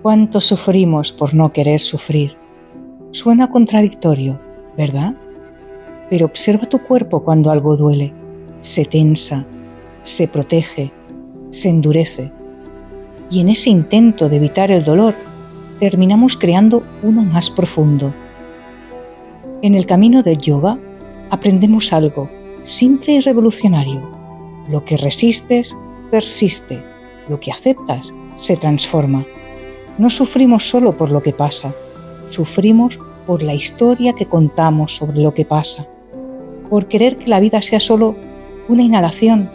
¿Cuánto sufrimos por no querer sufrir? Suena contradictorio, ¿verdad? Pero observa tu cuerpo cuando algo duele. Se tensa, se protege, se endurece. Y en ese intento de evitar el dolor, terminamos creando uno más profundo. En el camino del yoga aprendemos algo simple y revolucionario. Lo que resistes, persiste. Lo que aceptas, se transforma. No sufrimos solo por lo que pasa, sufrimos por la historia que contamos sobre lo que pasa, por querer que la vida sea solo una inhalación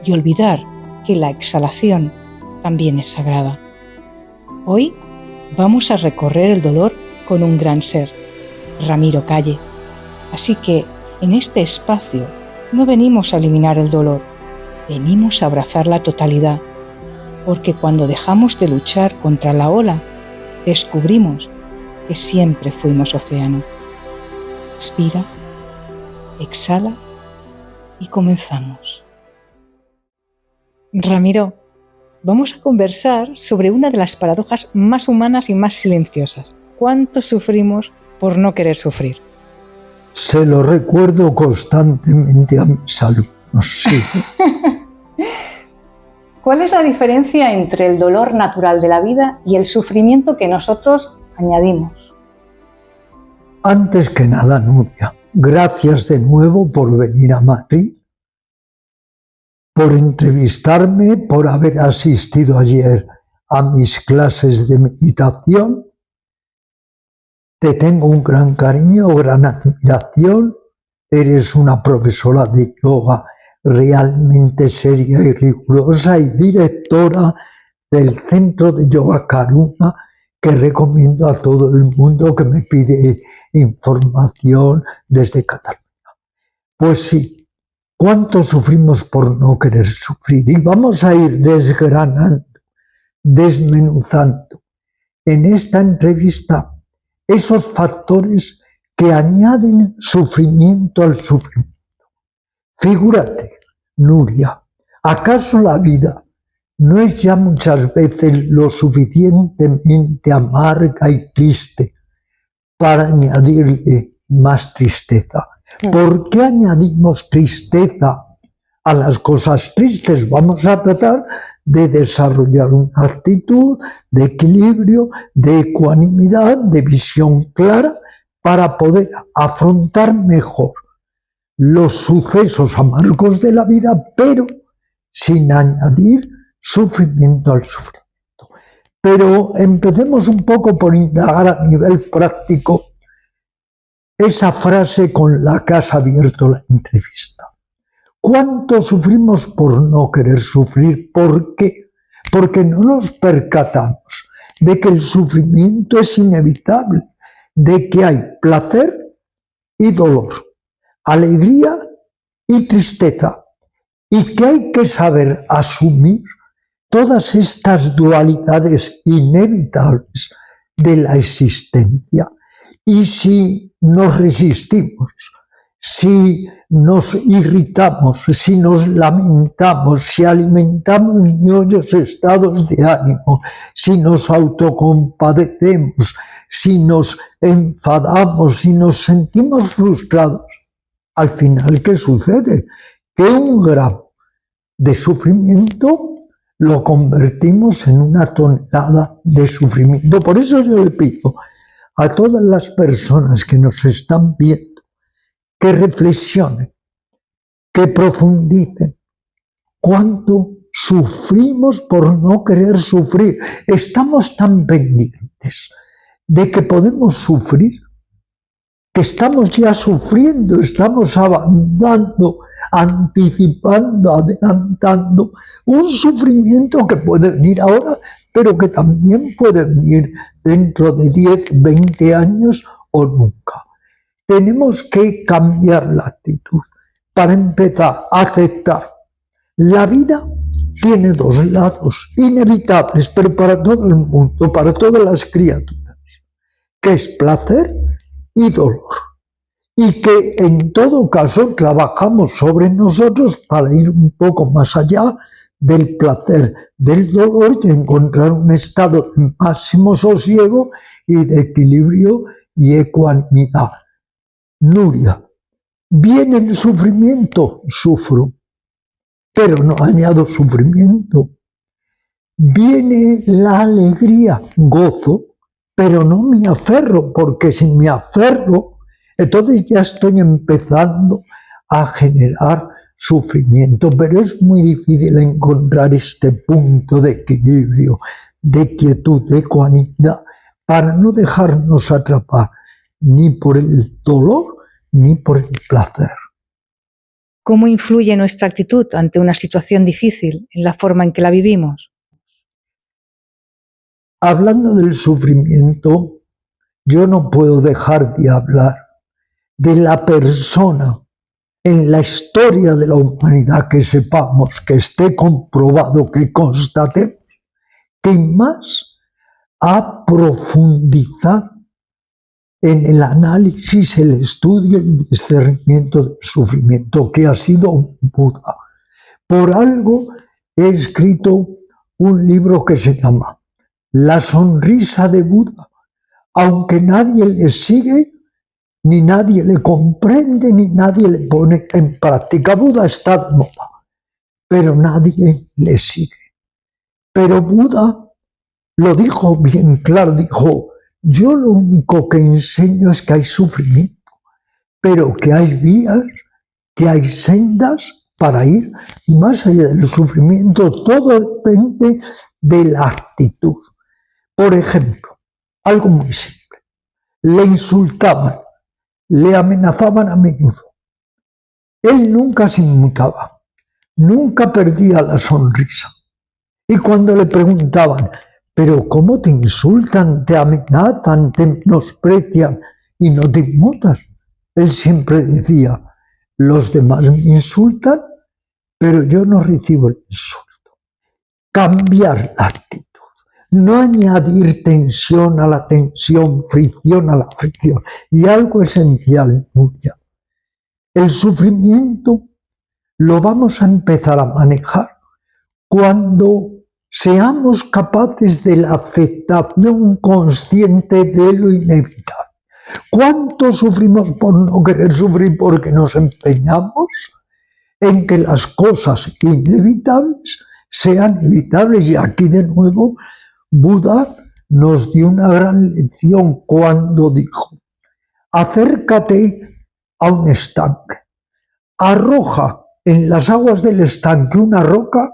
y olvidar que la exhalación también es sagrada. Hoy vamos a recorrer el dolor con un gran ser, Ramiro Calle. Así que en este espacio no venimos a eliminar el dolor, venimos a abrazar la totalidad, porque cuando dejamos de luchar contra la ola, descubrimos que siempre fuimos océano. Respira, exhala y comenzamos. Ramiro, vamos a conversar sobre una de las paradojas más humanas y más silenciosas. ¿Cuánto sufrimos por no querer sufrir? Se lo recuerdo constantemente a mis alumnos, sí. ¿Cuál es la diferencia entre el dolor natural de la vida y el sufrimiento que nosotros añadimos? Antes que nada, Nuria, gracias de nuevo por venir a Madrid, por entrevistarme, por haber asistido ayer a mis clases de meditación. Te tengo un gran cariño, gran admiración. Eres una profesora de yoga realmente seria y rigurosa y directora del Centro de Yoga Karuna, que recomiendo a todo el mundo que me pide información desde Cataluña. Pues sí, ¿cuánto sufrimos por no querer sufrir? Y vamos a ir desgranando, desmenuzando en esta entrevista esos factores que añaden sufrimiento al sufrimiento. Figúrate, Nuria, ¿acaso la vida no es ya muchas veces lo suficientemente amarga y triste para añadirle más tristeza? ¿Por qué añadimos tristeza a las cosas tristes? Vamos a tratar de desarrollar una actitud de equilibrio, de ecuanimidad, de visión clara para poder afrontar mejor los sucesos amargos de la vida, pero sin añadir sufrimiento al sufrimiento. Pero empecemos un poco por indagar a nivel práctico esa frase con la que has abierto la entrevista. ¿Cuánto sufrimos por no querer sufrir? ¿Por qué? Porque no nos percatamos de que el sufrimiento es inevitable, de que hay placer y dolor, alegría y tristeza, y que hay que saber asumir todas estas dualidades inevitables de la existencia. Y si nos resistimos, si nos irritamos, si nos lamentamos, si alimentamos ñoños estados de ánimo, si nos autocompadecemos, si nos enfadamos, si nos sentimos frustrados, al final, ¿qué sucede? Que un gramo de sufrimiento lo convertimos en una tonelada de sufrimiento. Por eso yo le pido a todas las personas que nos están viendo que reflexionen, que profundicen. ¿Cuánto sufrimos por no querer sufrir? Estamos tan pendientes de que podemos sufrir, que estamos ya sufriendo, estamos avanzando, anticipando, adelantando un sufrimiento que puede venir ahora, pero que también puede venir dentro de 10, 20 años o nunca. Tenemos que cambiar la actitud para empezar a aceptar. La vida tiene dos lados inevitables, pero para todo el mundo, para todas las criaturas, que es placer y dolor. Y que en todo caso trabajamos sobre nosotros para ir un poco más allá del placer, del dolor y encontrar un estado de máximo sosiego y de equilibrio y ecuanimidad. Nuria, viene el sufrimiento, sufro, pero no añado sufrimiento. Viene la alegría, gozo, pero no me aferro, porque si me aferro, entonces ya estoy empezando a generar sufrimiento, pero es muy difícil encontrar este punto de equilibrio, de quietud, de ecuanimidad, para no dejarnos atrapar ni por el dolor ni por el placer. ¿Cómo influye nuestra actitud ante una situación difícil en la forma en que la vivimos? Hablando del sufrimiento, yo no puedo dejar de hablar de la persona en la historia de la humanidad que sepamos, que esté comprobado, que constatemos, que más ha profundizado en el análisis, el estudio y el discernimiento del sufrimiento, que ha sido Buda. Por algo he escrito un libro que se llama La sonrisa de Buda, aunque nadie le sigue, ni nadie le comprende, ni nadie le pone en práctica. Buda está de moda, pero nadie le sigue. Pero Buda lo dijo bien claro, dijo, yo lo único que enseño es que hay sufrimiento, pero que hay vías, que hay sendas para ir más allá del sufrimiento. Todo depende de la actitud. Por ejemplo, algo muy simple, le insultaban, le amenazaban a menudo. Él nunca se inmutaba, nunca perdía la sonrisa. Y cuando le preguntaban, ¿pero cómo te insultan, te amenazan, te menosprecian y no te inmutas? Él siempre decía, los demás me insultan, pero yo no recibo el insulto. Cambiar la actitud. No añadir tensión a la tensión, fricción a la fricción. Y algo esencial, Nuria. El sufrimiento lo vamos a empezar a manejar cuando seamos capaces de la aceptación consciente de lo inevitable. ¿Cuánto sufrimos por no querer sufrir porque nos empeñamos en que las cosas inevitables sean evitables? Y aquí de nuevo Buda nos dio una gran lección cuando dijo, acércate a un estanque, arroja en las aguas del estanque una roca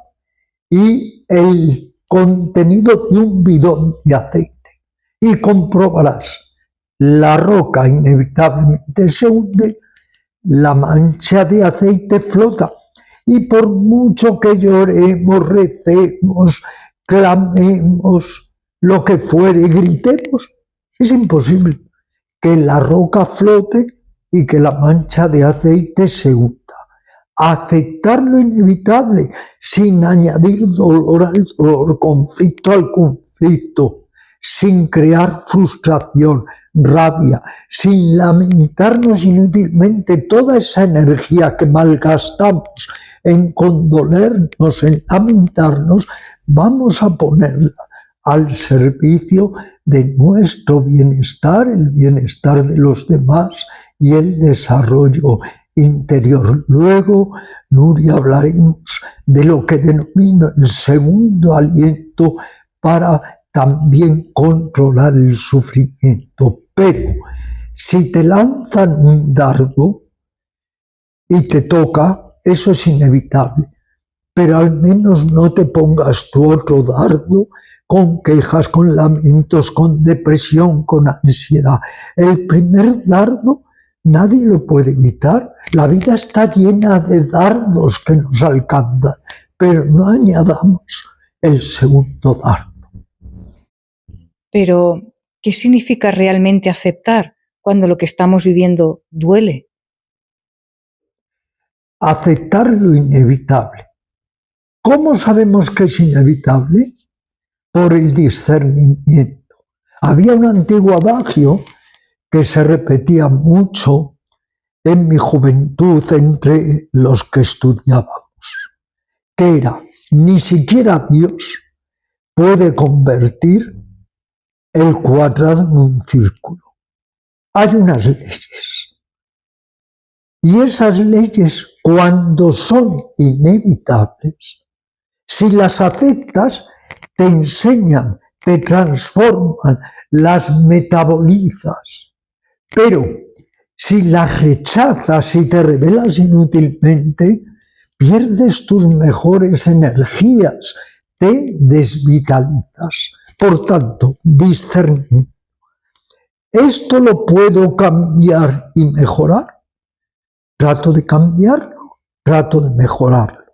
y el contenido de un bidón de aceite y comprobarás, la roca inevitablemente se hunde, la mancha de aceite flota y por mucho que lloremos, recemos, clamemos, lo que fuere y gritemos, es imposible que la roca flote y que la mancha de aceite se hunda. Aceptar lo inevitable sin añadir dolor al dolor, conflicto al conflicto, sin crear frustración, rabia, sin lamentarnos inútilmente. Toda esa energía que malgastamos en condolernos, en lamentarnos, vamos a ponerla al servicio de nuestro bienestar, el bienestar de los demás y el desarrollo interior. Luego, Nuria, hablaremos de lo que denomino el segundo aliento para también controlar el sufrimiento. Pero si te lanzan un dardo y te toca, eso es inevitable. Pero al menos no te pongas tu otro dardo con quejas, con lamentos, con depresión, con ansiedad. El primer dardo nadie lo puede evitar. La vida está llena de dardos que nos alcanzan, pero no añadamos el segundo dardo. Pero, ¿qué significa realmente aceptar cuando lo que estamos viviendo duele? Aceptar lo inevitable. ¿Cómo sabemos que es inevitable? Por el discernimiento. Había un antiguo adagio que se repetía mucho en mi juventud entre los que estudiábamos, que era, Ni siquiera Dios puede convertir el cuadrado en un círculo. Hay unas leyes. Y esas leyes, cuando son inevitables, si las aceptas, te enseñan, te transforman, las metabolizas. Pero si las rechazas y te rebelas inútilmente, pierdes tus mejores energías, te desvitalizas. Por tanto, discernimiento. ¿Esto lo puedo cambiar y mejorar? Trato de cambiarlo, trato de mejorarlo.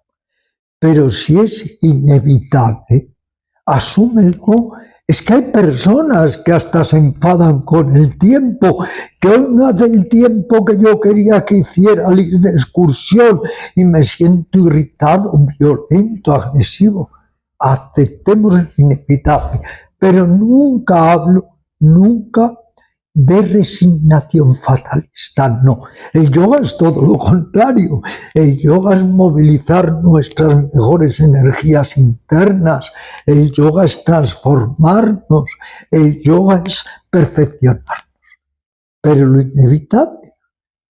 Pero si es inevitable, asúmelo. Es que hay personas que hasta se enfadan con el tiempo, que hoy no hace el tiempo que yo quería que hiciera al ir de excursión y me siento irritado, violento, agresivo. Aceptemos lo inevitable, pero nunca hablo, nunca de resignación fatalista, no. El yoga es todo lo contrario. El yoga es movilizar nuestras mejores energías internas. El yoga es transformarnos. El yoga es perfeccionarnos. Pero lo inevitable,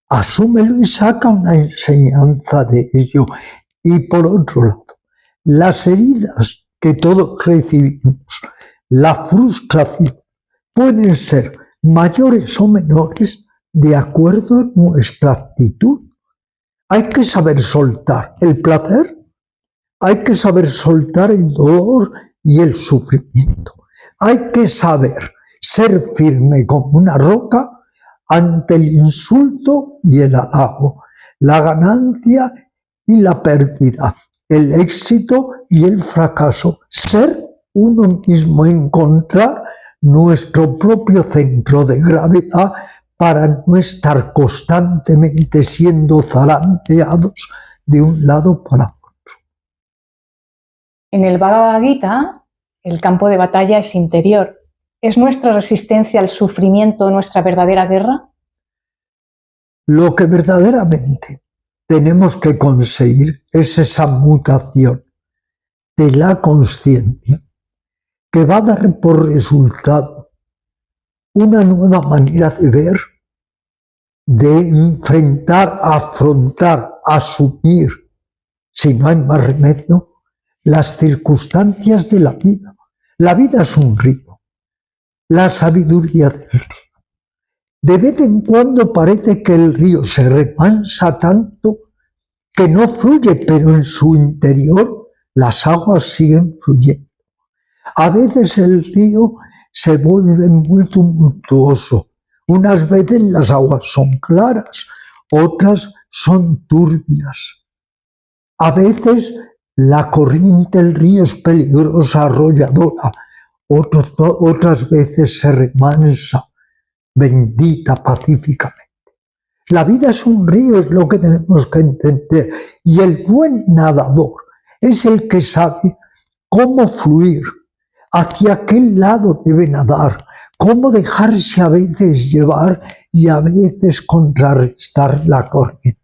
asúmelo y saca una enseñanza de ello. Y por otro lado, las heridas que todos recibimos, la frustración, pueden ser mayores o menores de acuerdo a nuestra actitud. Hay que saber soltar el placer, hay que saber soltar el dolor y el sufrimiento. Hay que saber ser firme como una roca ante el insulto y el halago, la ganancia y la pérdida, el éxito y el fracaso. Ser uno mismo, encontrar nuestro propio centro de gravedad para no estar constantemente siendo zarandeados de un lado para otro. En el Bhagavad Gita, el campo de batalla es interior. ¿Es nuestra resistencia al sufrimiento nuestra verdadera guerra? Lo que verdaderamente tenemos que conseguir es esa mutación de la conciencia que va a dar por resultado una nueva manera de ver, de enfrentar, afrontar, asumir, si no hay más remedio, las circunstancias de la vida. La vida es un río, la sabiduría del río. De vez en cuando parece que el río se remansa tanto que no fluye, pero en su interior las aguas siguen fluyendo. A veces el río se vuelve muy tumultuoso. Unas veces las aguas son claras, otras son turbias. A veces la corriente del río es peligrosa, arrolladora. Otras veces se remansa, bendita, pacíficamente. La vida es un río, es lo que tenemos que entender. Y el buen nadador es el que sabe cómo fluir, hacia qué lado debe nadar, cómo dejarse a veces llevar y a veces contrarrestar la corriente.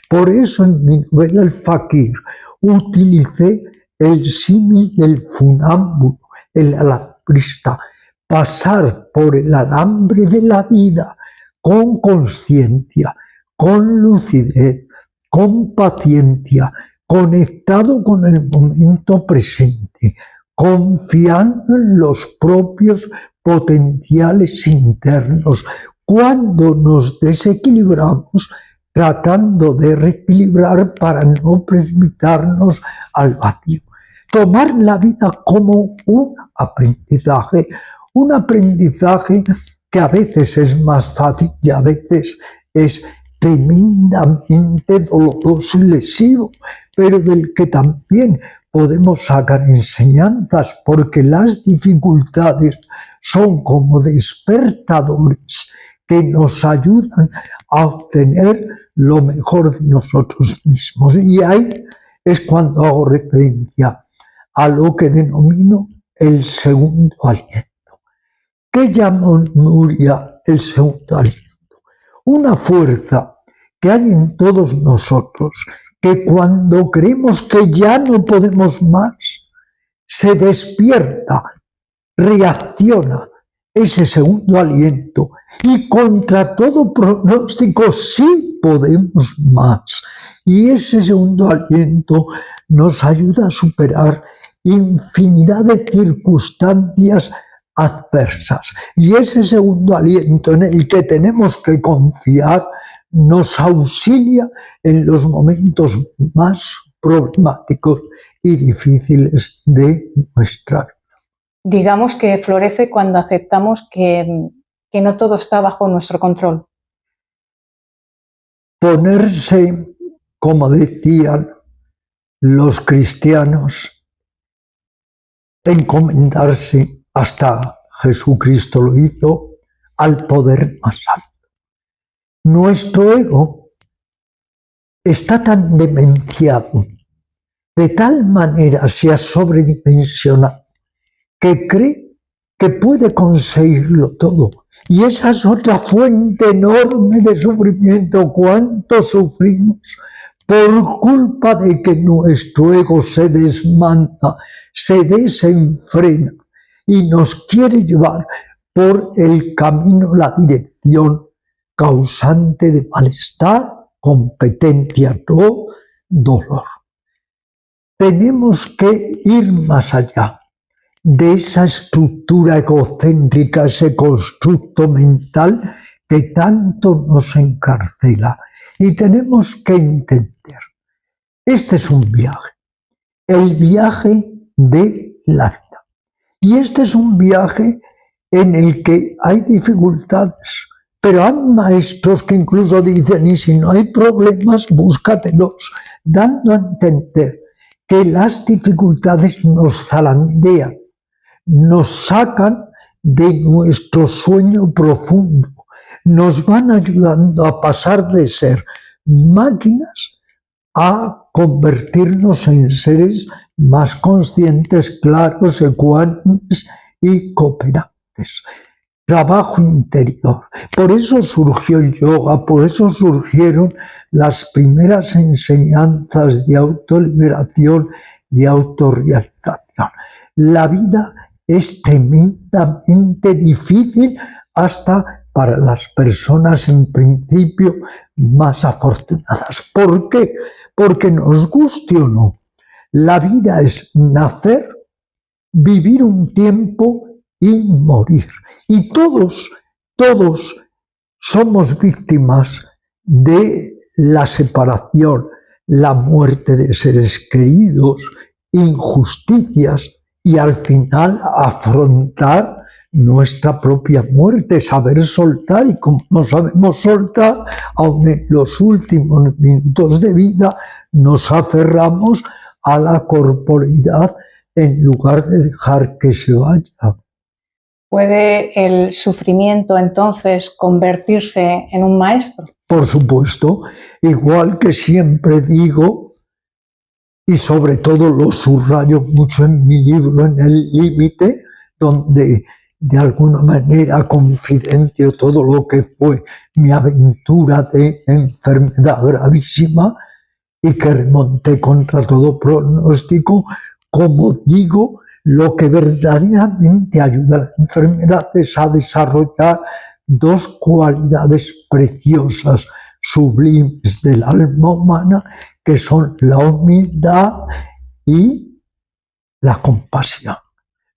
Por eso en mi novela El Fakir utilicé el símil del funámbulo, el alambrista, pasar por el alambre de la vida con conciencia, con lucidez, con paciencia, conectado con el momento presente, confiando en los propios potenciales internos. Cuando nos desequilibramos, tratando de reequilibrar para no precipitarnos al vacío. Tomar la vida como un aprendizaje que a veces es más fácil y a veces es tremendamente doloroso y lesivo, pero del que también podemos sacar enseñanzas, porque las dificultades son como despertadores que nos ayudan a obtener lo mejor de nosotros mismos. Y ahí es cuando hago referencia a lo que denomino el segundo aliento. ¿Qué llamó Nuria el segundo aliento? Una fuerza que hay en todos nosotros, que cuando creemos que ya no podemos más, se despierta, reacciona ese segundo aliento y contra todo pronóstico sí podemos más. Y ese segundo aliento nos ayuda a superar infinidad de circunstancias adversas. Y ese segundo aliento en el que tenemos que confiar nos auxilia en los momentos más problemáticos y difíciles de nuestra vida. Digamos que florece cuando aceptamos que no todo está bajo nuestro control. Ponerse, como decían los cristianos, encomendarse, hasta Jesucristo lo hizo, al poder más alto. Nuestro ego está tan demenciado, de tal manera se ha sobredimensionado, que cree que puede conseguirlo todo. Y esa es otra fuente enorme de sufrimiento. ¿Cuánto sufrimos por culpa de que nuestro ego se desmanta, se desenfrena y nos quiere llevar por el camino, la dirección causante de malestar, competencia, no dolor? Tenemos que ir más allá de esa estructura egocéntrica, ese constructo mental que tanto nos encarcela. Y tenemos que entender, este es un viaje, el viaje de la vida. Y este es un viaje en el que hay dificultades, pero hay maestros que incluso dicen, y si no hay problemas, búscatelos, dando a entender que las dificultades nos zarandean, nos sacan de nuestro sueño profundo, nos van ayudando a pasar de ser máquinas a convertirnos en seres más conscientes, claros, ecuánimes y cooperantes. Trabajo interior. Por eso surgió el yoga, por eso surgieron las primeras enseñanzas de autoliberación y autorrealización. La vida es tremendamente difícil hasta para las personas en principio más afortunadas. ¿Por qué? Porque nos guste o no, la vida es nacer, vivir un tiempo y morir. Y todos somos víctimas de la separación, la muerte de seres queridos, injusticias y al final afrontar nuestra propia muerte, saber soltar, y como no sabemos soltar, aun en los últimos minutos de vida nos aferramos a la corporeidad en lugar de dejar que se vaya. ¿Puede el sufrimiento entonces convertirse en un maestro? Por supuesto, igual que siempre digo, y sobre todo lo subrayo mucho en mi libro, en El Límite, donde de alguna manera confidencio todo lo que fue mi aventura de enfermedad gravísima y que remonté contra todo pronóstico. Como digo, lo que verdaderamente ayuda a la enfermedad es a desarrollar dos cualidades preciosas, sublimes del alma humana, que son la humildad y la compasión.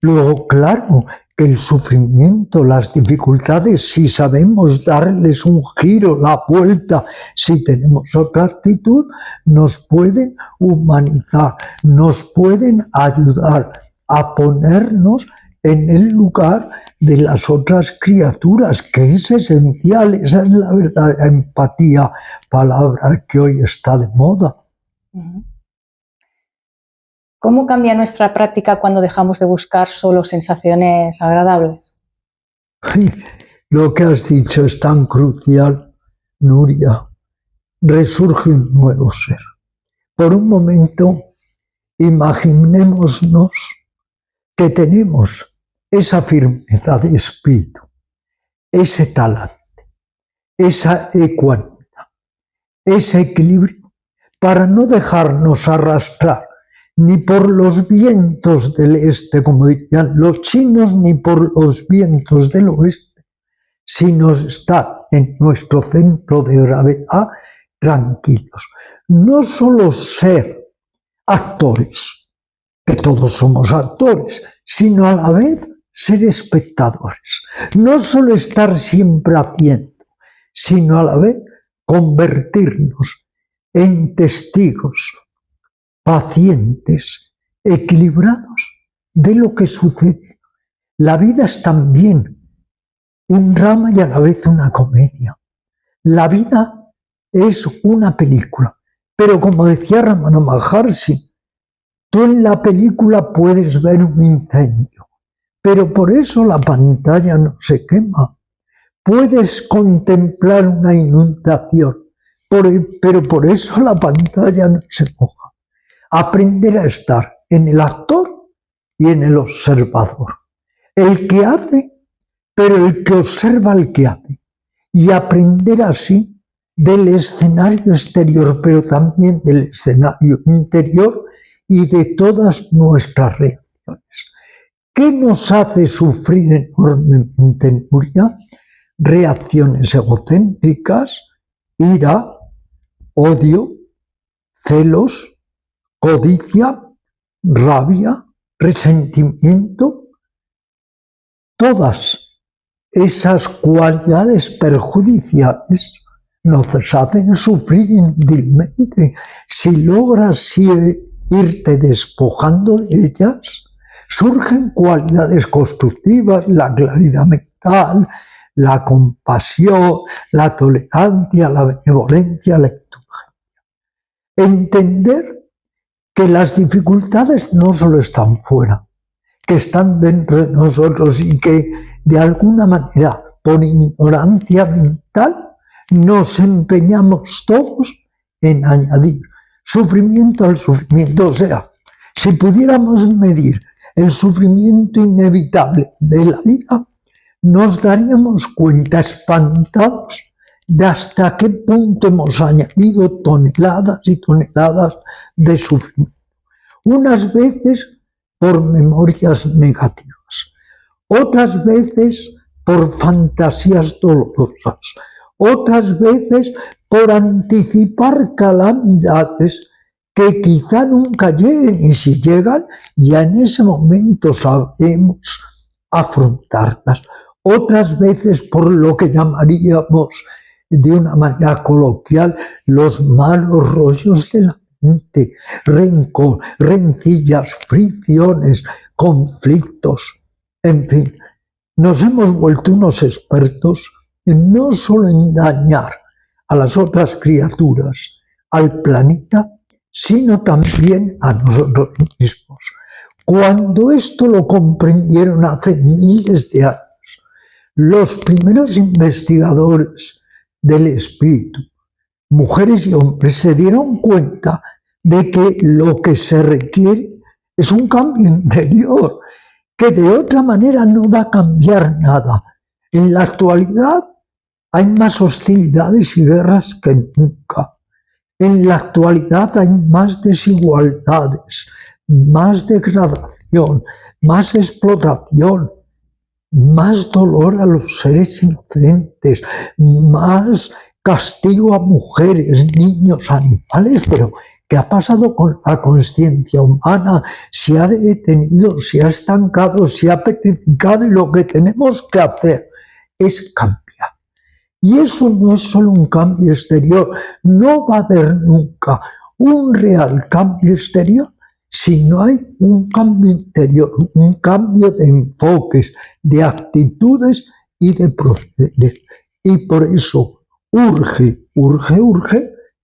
Luego, claro, que el sufrimiento, las dificultades, si sabemos darles un giro, la vuelta, si tenemos otra actitud, nos pueden humanizar, nos pueden ayudar a ponernos en el lugar de las otras criaturas, que es esencial. Esa es la verdadera empatía, palabra que hoy está de moda. ¿Cómo cambia nuestra práctica cuando dejamos de buscar solo sensaciones agradables? Lo que has dicho es tan crucial, Nuria. Resurge un nuevo ser. Por un momento, imaginémonos que tenemos esa firmeza de espíritu, ese talante, esa ecuanimidad, ese equilibrio, para no dejarnos arrastrar ni por los vientos del este, como dirían los chinos, ni por los vientos del oeste, sino estar en nuestro centro de gravedad tranquilos. No solo ser actores, que todos somos actores, sino a la vez ser espectadores. No solo estar siempre haciendo, sino a la vez convertirnos en testigos pacientes, equilibrados de lo que sucede. La vida es también un drama y a la vez una comedia. La vida es una película, pero como decía Ramana Maharshi, tú en la película puedes ver un incendio, pero por eso la pantalla no se quema. Puedes contemplar una inundación, pero por eso la pantalla no se moja. Aprender a estar en el actor y en el observador. El que hace, pero el que observa al que hace. Y aprender así del escenario exterior, pero también del escenario interior y de todas nuestras reacciones. ¿Qué nos hace sufrir enormemente, Nuria? Reacciones egocéntricas, ira, odio, celos, codicia, rabia, resentimiento. Todas esas cualidades perjudiciales nos hacen sufrir inútilmente. Si logras irte despojando de ellas, surgen cualidades constructivas, la claridad mental, la compasión, la tolerancia, la benevolencia, la indulgencia. Entender que las dificultades no solo están fuera, que están dentro de nosotros y que de alguna manera, por ignorancia mental, nos empeñamos todos en añadir sufrimiento al sufrimiento. O sea, si pudiéramos medir el sufrimiento inevitable de la vida, nos daríamos cuenta espantados de hasta qué punto hemos añadido toneladas y toneladas de sufrimiento. Unas veces por memorias negativas, otras veces por fantasías dolorosas, otras veces por anticipar calamidades que quizá nunca lleguen, y si llegan, ya en ese momento sabemos afrontarlas. Otras veces por lo que llamaríamos de una manera coloquial los malos rollos de la mente, rencor, rencillas, fricciones, conflictos, en fin. Nos hemos vuelto unos expertos no solo en dañar a las otras criaturas, al planeta, sino también a nosotros mismos. Cuando esto lo comprendieron hace miles de años, los primeros investigadores del espíritu, mujeres y hombres, se dieron cuenta de que lo que se requiere es un cambio interior, que de otra manera no va a cambiar nada. En la actualidad hay más hostilidades y guerras que nunca. En la actualidad hay más desigualdades, más degradación, más explotación, más dolor a los seres inocentes, más castigo a mujeres, niños, animales. Pero ¿qué ha pasado con la conciencia humana? Se ha detenido, se ha estancado, se ha petrificado, y lo que tenemos que hacer es cambiar. Y eso no es solo un cambio exterior, no va a haber nunca un real cambio exterior si no hay un cambio interior, un cambio de enfoques, de actitudes y de procederes. Y por eso urge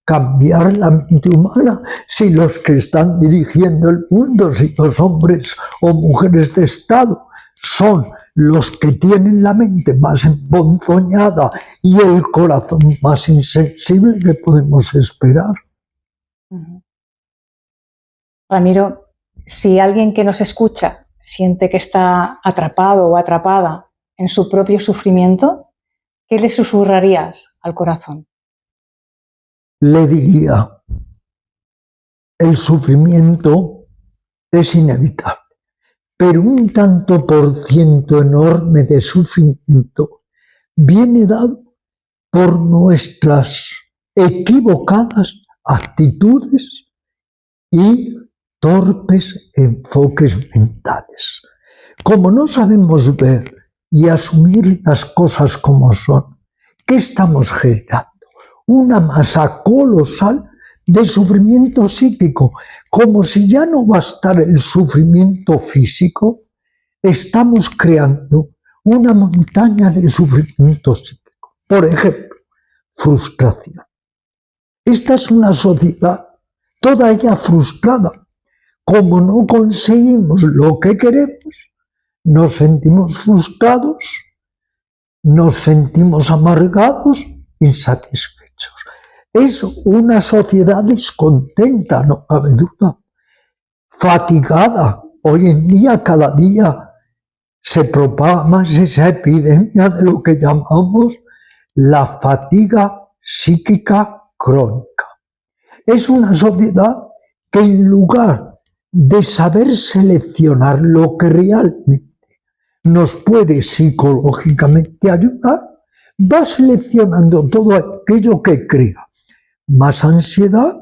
cambiar la mente humana. Si los que están dirigiendo el mundo, si los hombres o mujeres de Estado son los que tienen la mente más emponzoñada y el corazón más insensible, ¿qué podemos esperar? Ramiro, si alguien que nos escucha siente que está atrapado o atrapada en su propio sufrimiento, ¿qué le susurrarías al corazón? Le diría, El sufrimiento es inevitable, pero un tanto por ciento enorme de sufrimiento viene dado por nuestras equivocadas actitudes y torpes enfoques mentales. Como no sabemos ver y asumir las cosas como son, ¿qué estamos generando? Una masa colosal de sufrimiento psíquico. Como si ya no bastara el sufrimiento físico, estamos creando una montaña de sufrimiento psíquico. Por ejemplo, frustración. Esta es una sociedad toda ella frustrada. Como no conseguimos lo que queremos, nos sentimos frustrados, nos sentimos amargados, insatisfechos. Es una sociedad descontenta, no cabe duda, fatigada. Hoy en día, cada día, se propaga más esa epidemia de lo que llamamos la fatiga psíquica crónica. Es una sociedad que en lugar de saber seleccionar lo que realmente nos puede psicológicamente ayudar, va seleccionando todo aquello que crea más ansiedad,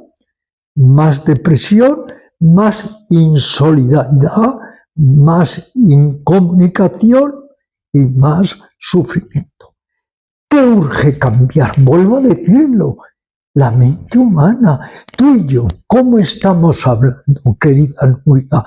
más depresión, más insolidaridad, más incomunicación y más sufrimiento. ¿Qué urge cambiar? Vuelvo a decirlo, la mente humana. Tú y yo, ¿cómo estamos hablando, querida Nuria?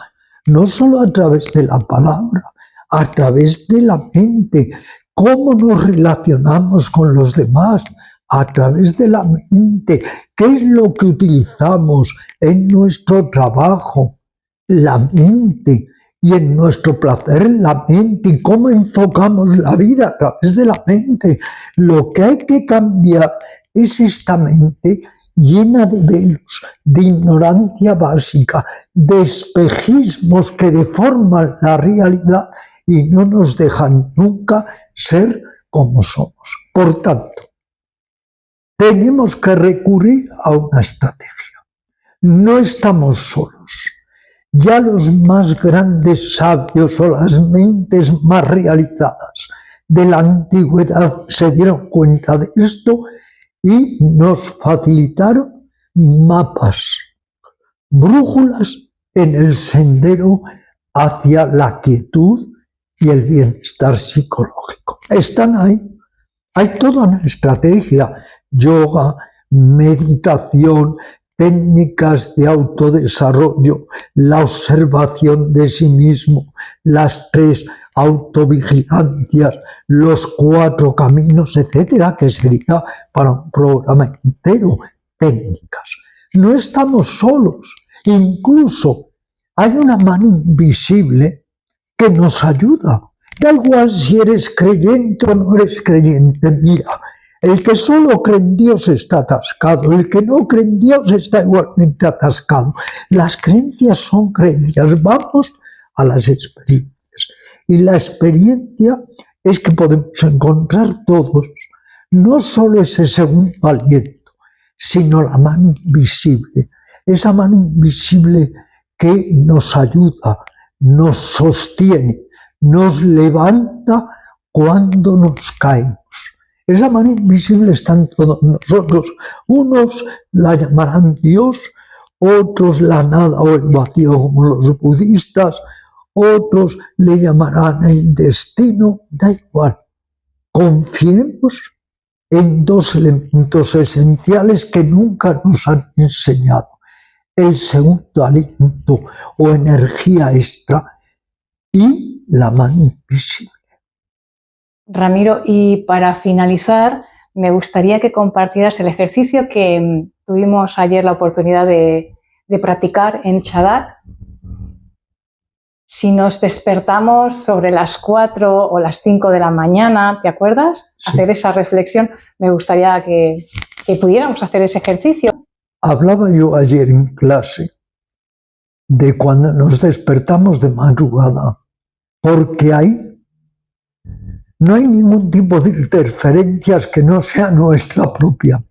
No solo a través de la palabra, a través de la mente. ¿Cómo nos relacionamos con los demás? A través de la mente. ¿Qué es lo que utilizamos en nuestro trabajo? La mente. Y en nuestro placer, la mente. ¿Y cómo enfocamos la vida? A través de la mente. Lo que hay que cambiar es esta mente llena de velos, de ignorancia básica, de espejismos que deforman la realidad y no nos dejan nunca ser como somos. Por tanto, tenemos que recurrir a una estrategia. No estamos solos. Ya los más grandes sabios o las mentes más realizadas de la antigüedad se dieron cuenta de esto y nos facilitaron mapas, brújulas en el sendero hacia la quietud y el bienestar psicológico. Están ahí. Hay toda una estrategia, yoga, meditación, técnicas de autodesarrollo, la observación de sí mismo, las 3 autovigilancias, los 4 caminos, etcétera, que sería para un programa entero, técnicas. No estamos solos, incluso hay una mano invisible que nos ayuda. Da igual si eres creyente o no eres creyente, mira, el que solo cree en Dios está atascado, el que no cree en Dios está igualmente atascado. Las creencias son creencias, vamos a las experiencias. Y la experiencia es que podemos encontrar todos, no solo ese segundo aliento, sino la mano invisible, esa mano invisible que nos ayuda, nos sostiene, nos levanta cuando nos caemos. Esa mano invisible está en todos nosotros. Unos la llamarán Dios, otros la nada o el vacío como los budistas, otros le llamarán el destino, da igual. Confiemos en 2 elementos esenciales que nunca nos han enseñado. El segundo aliento o energía extra y la mano invisible. Ramiro, y para finalizar, me gustaría que compartieras el ejercicio que tuvimos ayer la oportunidad de practicar en Chadak. Si nos despertamos sobre las 4 o las 5 de la mañana, ¿te acuerdas? Sí. Hacer esa reflexión, me gustaría que pudiéramos hacer ese ejercicio. Hablaba yo ayer en clase de cuando nos despertamos de madrugada, porque no hay ningún tipo de interferencias que no sea nuestra propia mente.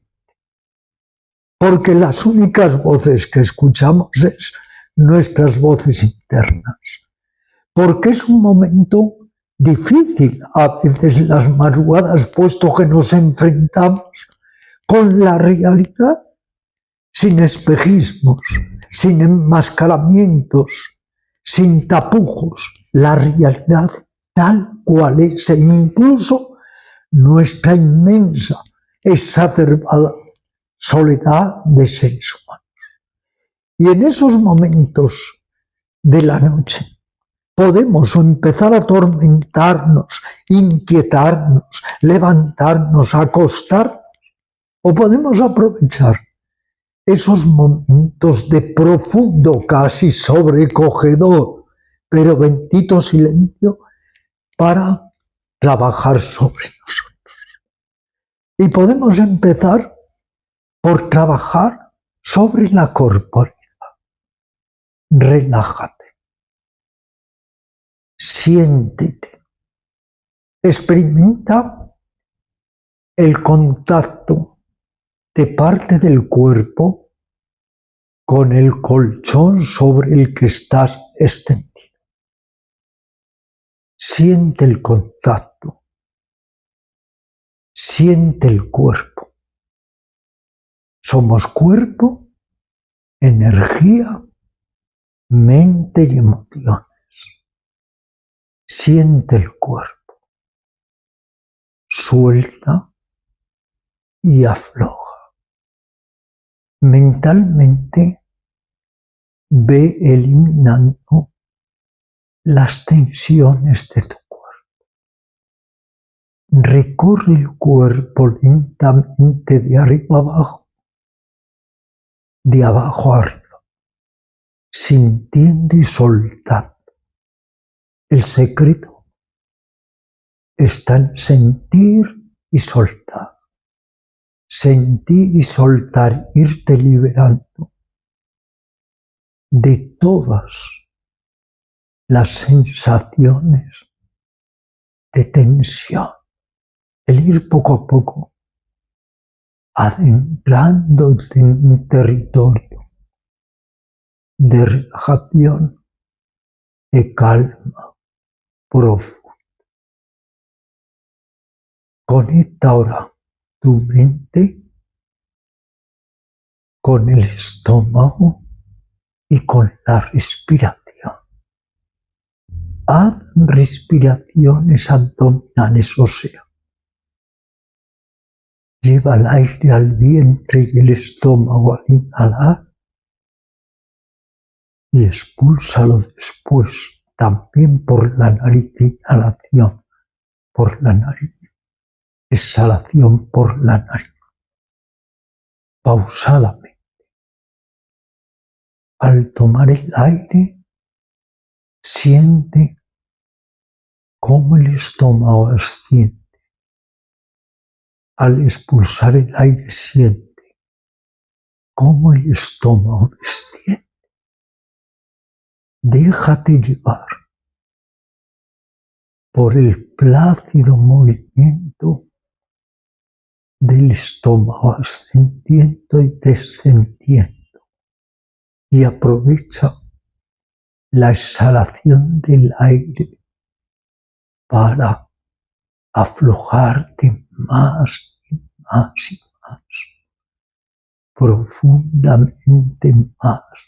porque las únicas voces que escuchamos es nuestras voces internas, porque es un momento difícil a veces las madrugadas, puesto que nos enfrentamos con la realidad sin espejismos, sin enmascaramientos, sin tapujos, la realidad tal cual es, e incluso nuestra inmensa, exacerbada soledad de seres humanos. Y en esos momentos de la noche podemos empezar a atormentarnos, inquietarnos, levantarnos, acostarnos, o podemos aprovechar esos momentos de profundo, casi sobrecogedor, pero bendito silencio para trabajar sobre nosotros. Y podemos empezar por trabajar sobre la corporalidad. Relájate, siéntete, experimenta el contacto de parte del cuerpo con el colchón sobre el que estás extendido. Siente el contacto, siente el cuerpo. Somos cuerpo, energía, mente y emociones. Siente el cuerpo, suelta y afloja. Mentalmente ve eliminando las tensiones de tu cuerpo. Recorre el cuerpo lentamente de arriba abajo, de abajo arriba, sintiendo y soltando. El secreto está en sentir y soltar. Sentir y soltar, irte liberando de todas las sensaciones de tensión. El ir poco a poco adentrándote en un territorio de relajación, de calma profunda. Conecta ahora tu mente con el estómago y con la respiración. Haz respiraciones abdominales, o sea, lleva el aire al vientre y el estómago al inhalar y expúlsalo después también por la nariz, inhalación por la nariz, exhalación por la nariz, pausadamente. Al tomar el aire, siente cómo el estómago asciende. Al expulsar el aire, siente cómo el estómago desciende. Déjate llevar por el plácido movimiento del estómago ascendiendo y descendiendo. Y aprovecha la exhalación del aire para aflojarte más y más y más, profundamente más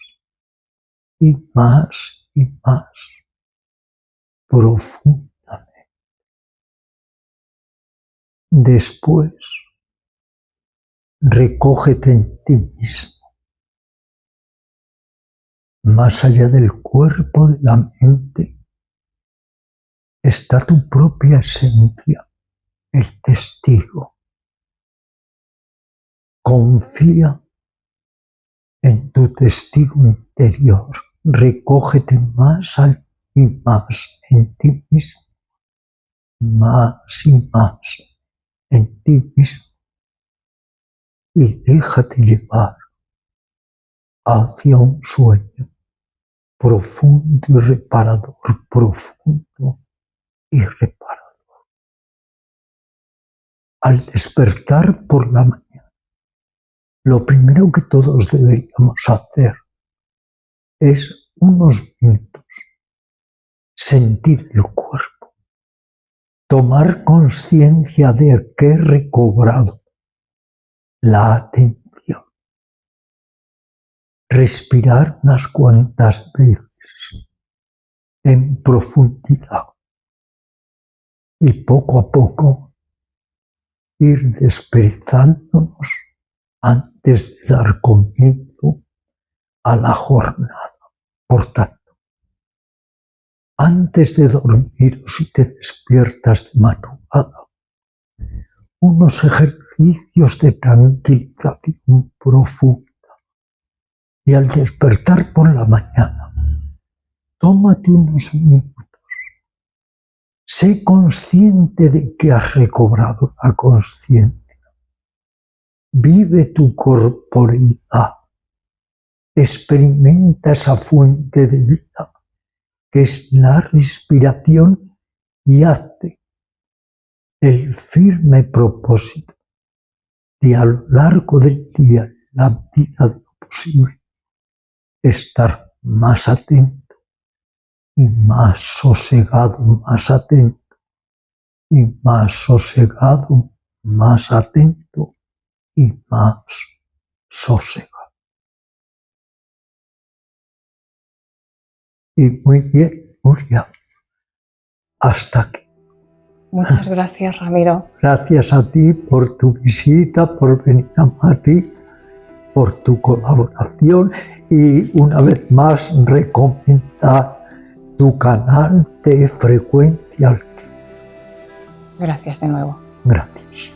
y más y más, profundamente. Después, recógete en ti mismo. Más allá del cuerpo, de la mente, está tu propia esencia, el testigo. Confía en tu testigo interior. Recógete más y más en ti mismo, más y más en ti mismo, y déjate llevar hacia un sueño profundo y reparador, profundo y reparador. Al despertar por la mañana, lo primero que todos deberíamos hacer es unos minutos sentir el cuerpo, tomar conciencia de que he recobrado la atención, respirar unas cuantas veces en profundidad y poco a poco ir desperezándonos antes de dar comienzo a la jornada. Por tanto, antes de dormir o si te despiertas de madrugada, unos ejercicios de tranquilización profunda. Y al despertar por la mañana, tómate unos minutos. Sé consciente de que has recobrado la conciencia. Vive tu corporeidad. Experimenta esa fuente de vida que es la respiración y hazte el firme propósito de a lo largo del día, en la medida de lo posible, estar más atento y más sosegado, más atento y más sosegado, más atento y más sosegado. Y muy bien, Nuria, hasta aquí. Muchas gracias, Ramiro. Gracias a ti por tu visita, por venir a Madrid, por tu colaboración y una vez más recomendar tu canal de Frecuencia Alquimia. Gracias de nuevo. Gracias.